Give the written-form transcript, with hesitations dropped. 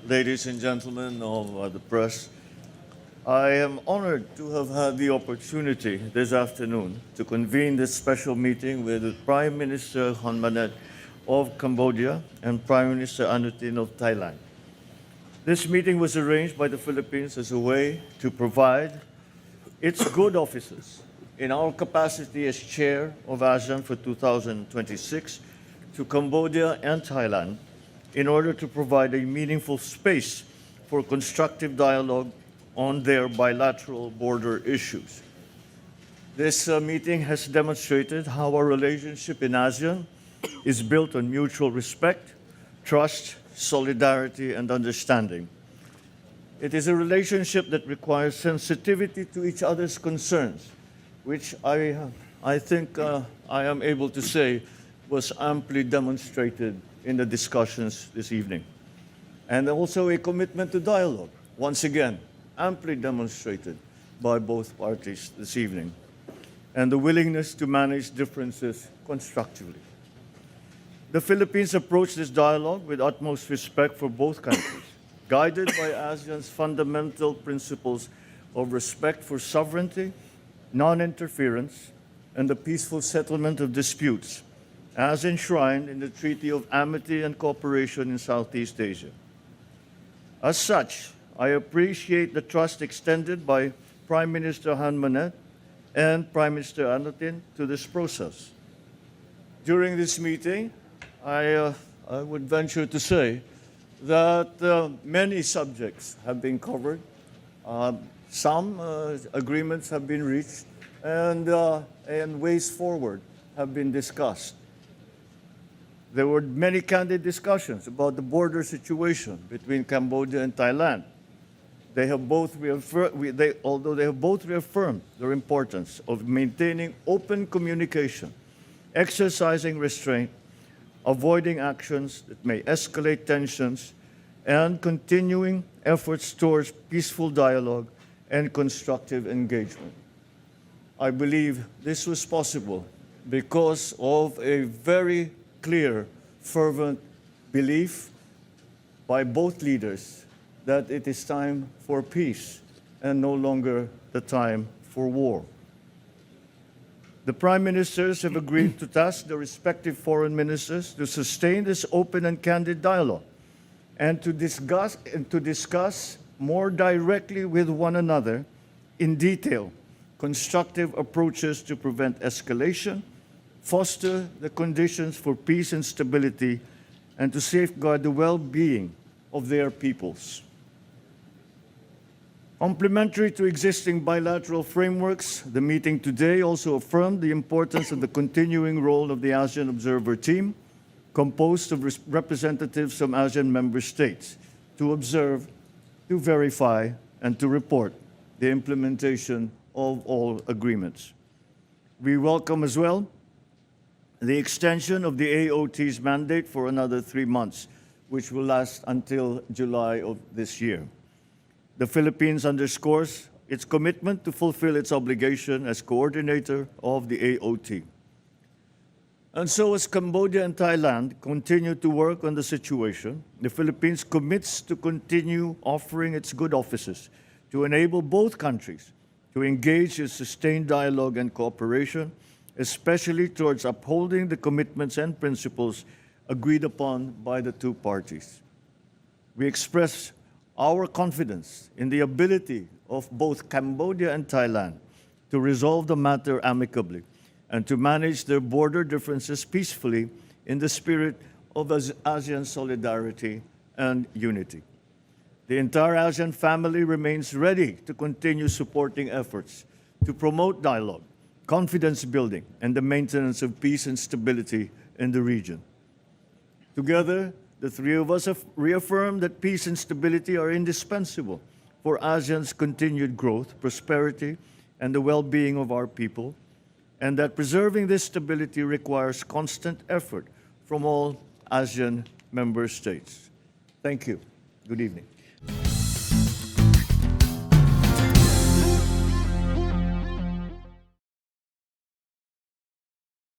ladies and gentlemen of the press. I am honored to have had the opportunity this afternoon to convene this special meeting with Prime Minister Hun Manet of Cambodia and Prime Minister Anutin of Thailand. This meeting was arranged by the Philippines as a way to provide its good offices in our capacity as chair of ASEAN for 2026 to Cambodia and Thailand in order to provide a meaningful space for constructive dialogue on their bilateral border issues. This meeting has demonstrated how our relationship in ASEAN is built on mutual respect, trust, solidarity, and understanding. It is a relationship that requires sensitivity to each other's concerns, which I think I am able to say was amply demonstrated in the discussions this evening. And also a commitment to dialogue, once again, amply demonstrated by both parties this evening, and the willingness to manage differences constructively. The Philippines approached this dialogue with utmost respect for both countries, guided by ASEAN's fundamental principles of respect for sovereignty, non-interference, and the peaceful settlement of disputes, as enshrined in the Treaty of Amity and Cooperation in Southeast Asia. As such, I appreciate the trust extended by Prime Minister Hun Manet and Prime Minister Anutin to this process. During this meeting, I would venture to say that many subjects have been covered. Some agreements have been reached, and ways forward have been discussed. There were many candid discussions about the border situation between Cambodia and Thailand. Although they have both reaffirmed their importance of maintaining open communication, exercising restraint, avoiding actions that may escalate tensions, and continuing efforts towards peaceful dialogue and constructive engagement. I believe this was possible because of a very clear, fervent belief by both leaders that it is time for peace and no longer the time for war. The prime ministers have agreed to task their respective foreign ministers to sustain this open and candid dialogue and to discuss more directly with one another in detail constructive approaches to prevent escalation, foster the conditions for peace and stability, and to safeguard the well-being of their peoples. Complementary to existing bilateral frameworks, the meeting today also affirmed the importance of the continuing role of the ASEAN Observer Team, composed of representatives from ASEAN member states, to observe, to verify, and to report the implementation of all agreements. We welcome as well the extension of the AOT's mandate for another 3 months, which will last until July of this year. The Philippines underscores its commitment to fulfill its obligation as coordinator of the AOT. And so as Cambodia and Thailand continue to work on the situation, the Philippines commits to continue offering its good offices to enable both countries to engage in sustained dialogue and cooperation, especially towards upholding the commitments and principles agreed upon by the two parties. We express our confidence in the ability of both Cambodia and Thailand to resolve the matter amicably and to manage their border differences peacefully in the spirit of ASEAN solidarity and unity. The entire ASEAN family remains ready to continue supporting efforts to promote dialogue, confidence building, and the maintenance of peace and stability in the region. Together, the three of us have reaffirmed that peace and stability are indispensable for ASEAN's continued growth, prosperity, and the well-being of our people, and that preserving this stability requires constant effort from all ASEAN member states. Thank you. Good evening.